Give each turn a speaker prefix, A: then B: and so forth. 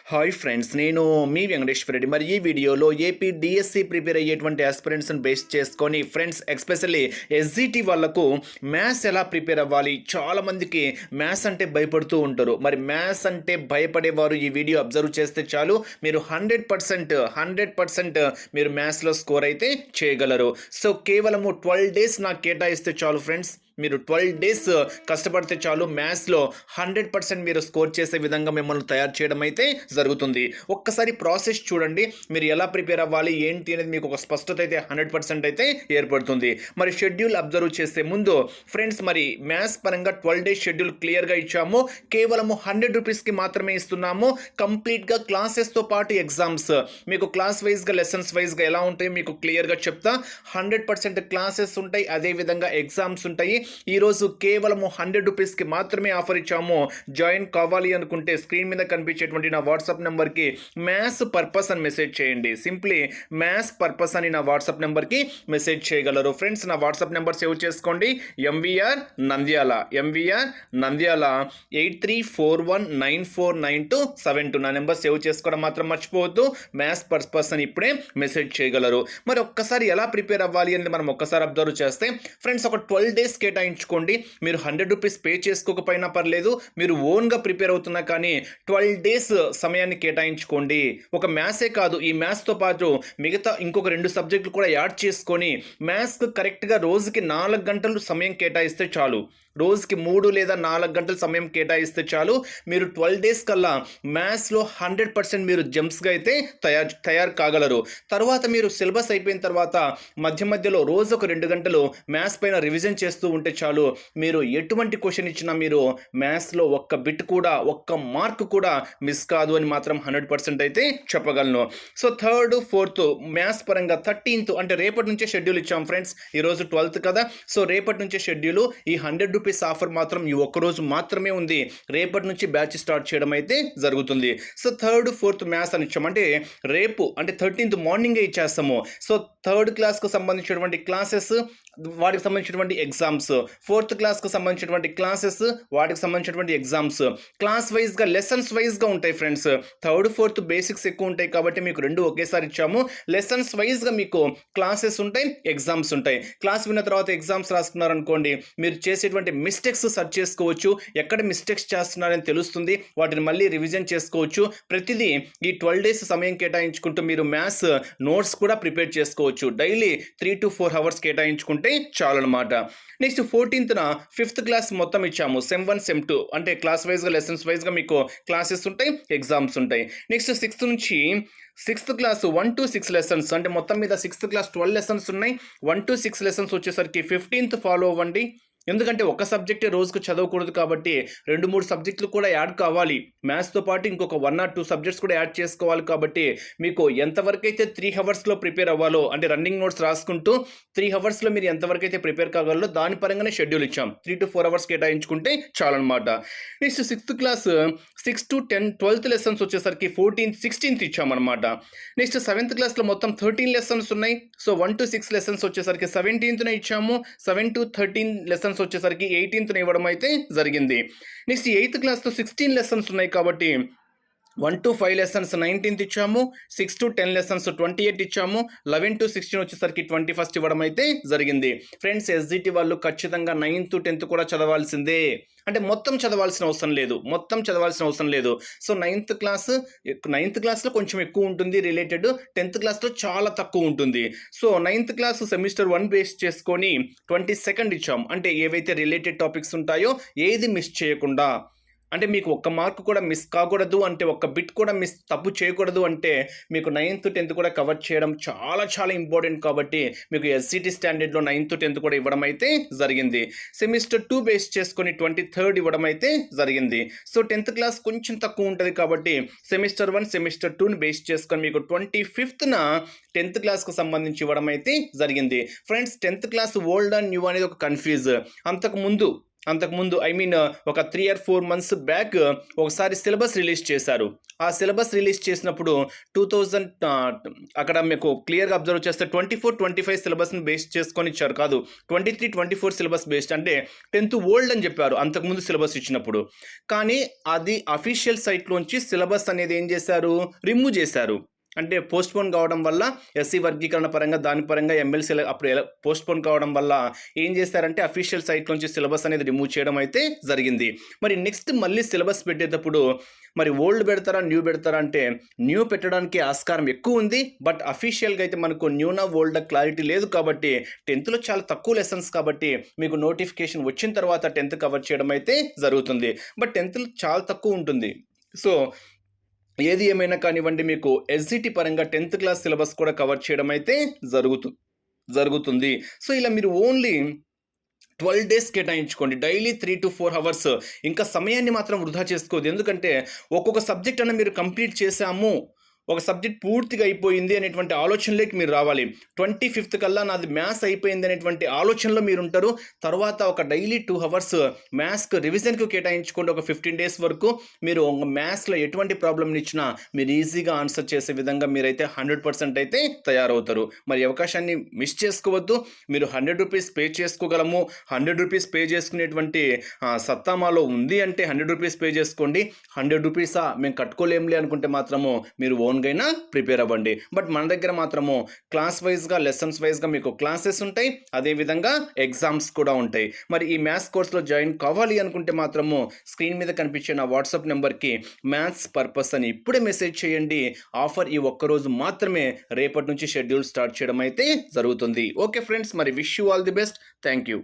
A: Hi friends, నేను మీ వెంకటేశ్వర రెడ్డి. మరి ఈ వీడియోలో ఏపీ డిఎస్సి ప్రిపేర్ అయ్యేటువంటి ఆస్పిరెంట్స్ని బేస్ చేసుకొని ఫ్రెండ్స్ ఎస్పెషల్లీ ఎస్జిటి వాళ్ళకు మ్యాథ్స్ ఎలా ప్రిపేర్ అవ్వాలి. చాలామందికి మ్యాథ్స్ అంటే భయపడుతూ ఉంటారు. మరి మ్యాథ్స్ అంటే భయపడేవారు ఈ వీడియో అబ్జర్వ్ చేస్తే చాలు, మీరు 100% మీరు మ్యాథ్స్లో స్కోర్ అయితే చేయగలరు. సో కేవలము 12 డేస్ నాకు కేటాయిస్తే చాలు ఫ్రెండ్స్, మీరు 12 డేస్ కష్టపడితే చాలు, మ్యాథ్స్లో 100% మీరు స్కోర్ చేసే విధంగా మిమ్మల్ని తయారు చేయడం అయితే జరుగుతుంది. ఒక్కసారి ప్రాసెస్ చూడండి, మీరు ఎలా ప్రిపేర్ అవ్వాలి ఏంటి అనేది మీకు ఒక స్పష్టత అయితే 100% అయితే ఏర్పడుతుంది. మరి షెడ్యూల్ అబ్జర్వ్ చేసే ముందు ఫ్రెండ్స్, మరి మ్యాథ్స్ పరంగా 12 డేస్ షెడ్యూల్ క్లియర్గా ఇచ్చాము. కేవలము 100 రూపీస్కి మాత్రమే ఇస్తున్నాము. కంప్లీట్గా క్లాసెస్తో పాటు ఎగ్జామ్స్, మీకు క్లాస్ వైజ్గా లెసన్స్ వైజ్గా ఎలా ఉంటాయో మీకు క్లియర్గా చెప్తా. 100% క్లాసెస్ ఉంటాయి, అదేవిధంగా ఎగ్జామ్స్ ఉంటాయి. ఈరోజు కేవలము 100 రూపీస్కి మాత్రమే ఆఫర్ ఇచ్చాము. జాయిన్ కావాలి అనుకుంటే స్క్రీన్ మీద కనిపించేటువంటి నా వాట్సాప్ నెంబర్కి మ్యాథ్స్ పర్పస్ అని మెసేజ్ చేయండి. సింప్లీ మ్యాథ్స్ పర్పస్ అని నా వాట్సాప్ నెంబర్కి మెసేజ్ చేయగలరు. ఫ్రెండ్స్, నా వాట్సాప్ నెంబర్ సేవ్ చేసుకోండి. ఎంవీఆర్ నంద్యాల 8341949272. నా నెంబర్ సేవ్ చేసుకోవడం మాత్రం మర్చిపోవద్దు. మ్యాథ్స్ పర్పస్ అని ఇప్పుడే మెసేజ్ చేయగలరు. మరి ఒక్కసారి ఎలా ప్రిపేర్ అవ్వాలి అనేది మనం ఒక్కసారి అబ్జర్వ్ చేస్తే ఫ్రెండ్స్, ఒక 12 డేస్ కేటాయించుకోండి. మీరు 100 రూపీస్ పే చేసుకోకపోయినా పర్లేదు, మీరు ఓన్గా ప్రిపేర్ అవుతున్నా కానీ 12 డేస్ సమయాన్ని కేటాయించుకోండి. ఒక మ్యాథ్సే కాదు, ఈ మ్యాథ్స్తో పాటు మిగతా ఇంకొక 2 సబ్జెక్టులు కూడా యాడ్ చేసుకొని మ్యాథ్స్కి కరెక్ట్గా రోజుకి 4 గంటలు సమయం కేటాయిస్తే చాలు. రోజుకి 3 లేదా 4 గంటల సమయం కేటాయిస్తే చాలు, మీరు 12 డేస్ కల్లా మ్యాథ్స్లో 100% మీరు జంప్స్గా అయితే తయారు కాగలరు. తర్వాత మీరు సిలబస్ అయిపోయిన తర్వాత మధ్యలో రోజు ఒక 2 గంటలు మ్యాథ్స్ పైన రివిజన్ చేస్తూ ఉంటే చాలు, మీరు ఎటువంటి క్వశ్చన్ ఇచ్చినా మీరు మ్యాథ్స్లో ఒక్క బిట్ కూడా, ఒక్క మార్క్ కూడా మిస్ కాదు అని మాత్రం 100% అయితే చెప్పగలను. సో 3rd, 4th మ్యాథ్స్ పరంగా 13th అంటే రేపటి నుంచే షెడ్యూల్ ఇచ్చాం ఫ్రెండ్స్. ఈరోజు 12th కదా, సో రేపటి నుంచే షెడ్యూల్. ఈ 100 రూపీస్ ఆఫర్ మాత్రం ఈ ఒక్కరోజు మాత్రమే ఉంది. రేపటి నుంచి బ్యాచ్ స్టార్ట్ చేయడం అయితే జరుగుతుంది. సో 3rd, 4th మ్యాథ్స్ అని ఇచ్చాం, అంటే రేపు అంటే 13th మార్నింగే ఇచ్చేస్తాము. సో 3rd క్లాస్కు సంబంధించినటువంటి క్లాసెస్, వాటికి సంబంధించినటువంటి ఎగ్జామ్స్, 4th క్లాస్కి సంబంధించినటువంటి క్లాసెస్, వాటికి సంబంధించినటువంటి ఎగ్జామ్స్ క్లాస్ వైజ్గా లెసన్స్ వైజ్గా ఉంటాయి ఫ్రెండ్స్. 3rd, 4th బేసిక్స్ ఎక్కువ ఉంటాయి కాబట్టి మీకు 2 ఒకేసారి ఇచ్చాము. లెసన్స్ వైజ్గా మీకు క్లాసెస్ ఉంటాయి, ఎగ్జామ్స్ ఉంటాయి. క్లాస్ విన్న తర్వాత ఎగ్జామ్స్ రాసుకున్నారనుకోండి, మీరు చేసేటువంటి మిస్టేక్స్ సర్చ్ చేసుకోవచ్చు, ఎక్కడ మిస్టేక్స్ చేస్తున్నారని తెలుస్తుంది, వాటిని మళ్ళీ రివిజన్ చేసుకోవచ్చు. ప్రతిదీ ఈ 12 డేస్ సమయం కేటాయించుకుంటూ మీరు మ్యాథ్స్ నోట్స్ కూడా ప్రిపేర్ చేసుకోవచ్చు. డైలీ 3 to 4 అవర్స్ కేటాయించుకుంటే చాలన్నమాట. నెక్స్ట్ 14th 5th క్లాస్ మొత్తం ఇచ్చాము. సెమ్ 1, సెమ్ 2 అంటే క్లాస్ వైజ్గా లెసన్స్ వైజ్గా మీకు క్లాసెస్ ఉంటాయి, ఎగ్జామ్స్ ఉంటాయి. నెక్స్ట్ 6th నుంచి 6th క్లాస్ 1 to 6 లెసన్స్, అంటే మొత్తం మీద 6th క్లాస్ 12 లెసన్స్ ఉన్నాయి. 1 to 6 లెసన్స్ వచ్చేసరికి 15th ఫాలో అవ్వండి. ఎందుకంటే ఒక సబ్జెక్టే రోజుకు చదవకూడదు కాబట్టి 2-3 సబ్జెక్టులు కూడా యాడ్ కావాలి. మ్యాథ్స్తో పాటు ఇంకొక 1 or 2 సబ్జెక్ట్స్ కూడా యాడ్ చేసుకోవాలి. కాబట్టి మీకు ఎంతవరకు అయితే 3 అవర్స్లో ప్రిపేర్ అవ్వాలో, అంటే రన్నింగ్ నోట్స్ రాసుకుంటూ 3 అవర్స్లో మీరు ఎంతవరకు అయితే ప్రిపేర్ కాగలరో దాని పరంగానే షెడ్యూల్ ఇచ్చాం. 3 to 4 అవర్స్ కేటాయించుకుంటే చాలన్నమాట. Next 6th class 6 to 10, 12th lessons వచ్చేసరికి 14th, 16th ఇచ్చామన్నమాట. నెక్స్ట్ 7th క్లాస్లో మొత్తం 13 లెసన్స్ ఉన్నాయి. సో 1 to 6 లెసన్స్ వచ్చేసరికి 17th ఇచ్చాము. 7 to 13 లెసన్స్ వచ్చేసరికి 18th ఇవ్వడం అయితే జరిగింది. నెక్స్ట్ 8th క్లాస్తో 16 లెసన్స్ ఉన్నాయి కాబట్టి 1 to 5 లెసన్స్ 19th ఇచ్చాము. 6 to 10 లెసన్స్ 28 ఇచ్చాము. 11 to 16 వచ్చేసరికి 21st ఇవ్వడం అయితే జరిగింది. ఫ్రెండ్స్, ఎస్జిటి వాళ్ళు ఖచ్చితంగా 9th, 10th కూడా చదవాల్సిందే. అంటే మొత్తం చదవాల్సిన అవసరం లేదు. సో 9th క్లాస్లో కొంచెం ఎక్కువ ఉంటుంది రిలేటెడ్, 10th క్లాస్లో చాలా తక్కువ ఉంటుంది. So 9th class semester 1 base చేసుకొని 22nd ఇచ్చాం. అంటే ఏవైతే రిలేటెడ్ టాపిక్స్ ఉంటాయో ఏది మిస్ చేయకుండా, అంటే మీకు ఒక్క మార్క్ కూడా మిస్ కాకూడదు, అంటే ఒక్క బిట్ కూడా తప్పు చేయకూడదు, అంటే మీకు 9th, 10th కూడా కవర్ చేయడం చాలా ఇంపార్టెంట్. కాబట్టి మీకు ఎస్సిటి స్టాండర్డ్లో 9th, 10th కూడా ఇవ్వడం అయితే జరిగింది. సెమిస్టర్ 2 బేస్ చేసుకొని 23rd ఇవ్వడం అయితే జరిగింది. సో 10th క్లాస్ కొంచెం తక్కువ ఉంటుంది కాబట్టి సెమిస్టర్ 1, సెమిస్టర్ 2ని బేస్ చేసుకొని మీకు 25th 10th క్లాస్కు సంబంధించి ఇవ్వడం అయితే జరిగింది. Friends, 10th class old and new అనేది ఒక కన్ఫ్యూజ్. అంతకుముందు అంతకుముందు ఒక 3 or 4 months బ్యాక్ ఒకసారి సిలబస్ రిలీజ్ చేశారు. ఆ సిలబస్ రిలీజ్ చేసినప్పుడు 2000 అక్కడ మీకు క్లియర్‌గా అబ్జర్వ్ చేస్తే 24, 25 సిలబస్‌ని బేస్ చేసుకొని ఇచ్చారు కాదు. 23, 24 సిలబస్ బేస్డ్ అంటే 10th ఓల్డ్ అని చెప్పారు అంతకుముందు సిలబస్ ఇచ్చినప్పుడు. కానీ అది అఫీషియల్ సైట్‌లోంచి సిలబస్ అనేది ఏం చేశారు? రిమూవ్ చేశారు. అంటే పోస్ట్‌పోన్ కావడం వల్ల ఎస్సీ వర్గీకరణ పరంగా దాని పరంగా ఎమ్మెల్సీ అప్పుడు పోస్ట్‌పోన్ కావడం వల్ల ఏం చేశారంటే అఫీషియల్ సైట్ నుంచి సిలబస్ అనేది రిమూవ్ చేయడం అయితే జరిగింది. మరి నెక్స్ట్ మళ్ళీ సిలబస్ పెట్టేటప్పుడు మరి ఓల్డ్ పెడతారా న్యూ పెడతారా అంటే న్యూ పెట్టడానికి ఆస్కారం ఎక్కువ ఉంది. బట్ అఫీషియల్గా అయితే మనకు న్యూనా ఓల్డ్ క్లారిటీ లేదు కాబట్టి 10th చాలా తక్కువ లెసన్స్ కాబట్టి మీకు నోటిఫికేషన్ వచ్చిన తర్వాత 10th కవర్ చేయడం అయితే జరుగుతుంది. బట్ 10th చాలా తక్కువ ఉంటుంది. సో ఏది ఏమైనా కానివ్వండి మీకు ఎస్జిటి పరంగా 10th క్లాస్ సిలబస్ కూడా కవర్ చేయడం అయితే జరుగుతుంది. సో ఇలా మీరు ఓన్లీ 12 days కేటాయించుకోండి. Daily 3 to 4 hours. ఇంకా సమయాన్ని మాత్రం వృధా చేసుకోవద్దు. ఎందుకంటే ఒక్కొక్క సబ్జెక్ట్ అన్న మీరు కంప్లీట్ చేశాము, ఒక సబ్జెక్ట్ పూర్తిగా అయిపోయింది అనేటువంటి ఆలోచనలోకి మీరు రావాలి. 25th కల్లా నాది మ్యాథ్స్ అయిపోయింది అనేటువంటి ఆలోచనలో మీరు ఉంటారు. తర్వాత ఒక డైలీ 2 hours మ్యాథ్స్కి రివిజన్కి కేటాయించుకోండి. ఒక 15 days వరకు మీరు మ్యాథ్స్లో ఎటువంటి ప్రాబ్లమ్ని ఇచ్చినా మీరు ఈజీగా ఆన్సర్ చేసే విధంగా మీరైతే 100% అయితే తయారవుతారు. మరి అవకాశాన్ని మిస్ చేసుకోవద్దు. మీరు 100 rupees పే చేసుకోగలము, 100 rupees పే చేసుకునేటువంటి సత్తా మాలో ఉంది అంటే 100 rupees పే చేసుకోండి. 100 rupees మేము కట్టుకోలేంలే అనుకుంటే మాత్రము మీరు ఓన్గైనా ప్రిపేర్ అవ్వండి. బట్ మన దగ్గర మాత్రము క్లాస్ వైజ్గా లెసన్స్ వైజ్గా మీకు క్లాసెస్ ఉంటాయి, అదేవిధంగా ఎగ్జామ్స్ కూడా ఉంటాయి. మరి ఈ మ్యాథ్స్ కోర్స్లో జాయిన్ కావాలి అనుకుంటే మాత్రము స్క్రీన్ మీద కనిపించే నా వాట్సాప్ నెంబర్కి మ్యాథ్స్ పర్పస్ అని ఇప్పుడే మెసేజ్ చేయండి. ఆఫర్ ఈ ఒక్కరోజు మాత్రమే, రేపటి నుంచి షెడ్యూల్ స్టార్ట్ చేయడం అయితే జరుగుతుంది. ఓకే ఫ్రెండ్స్, మరి wish you all the best. Thank you.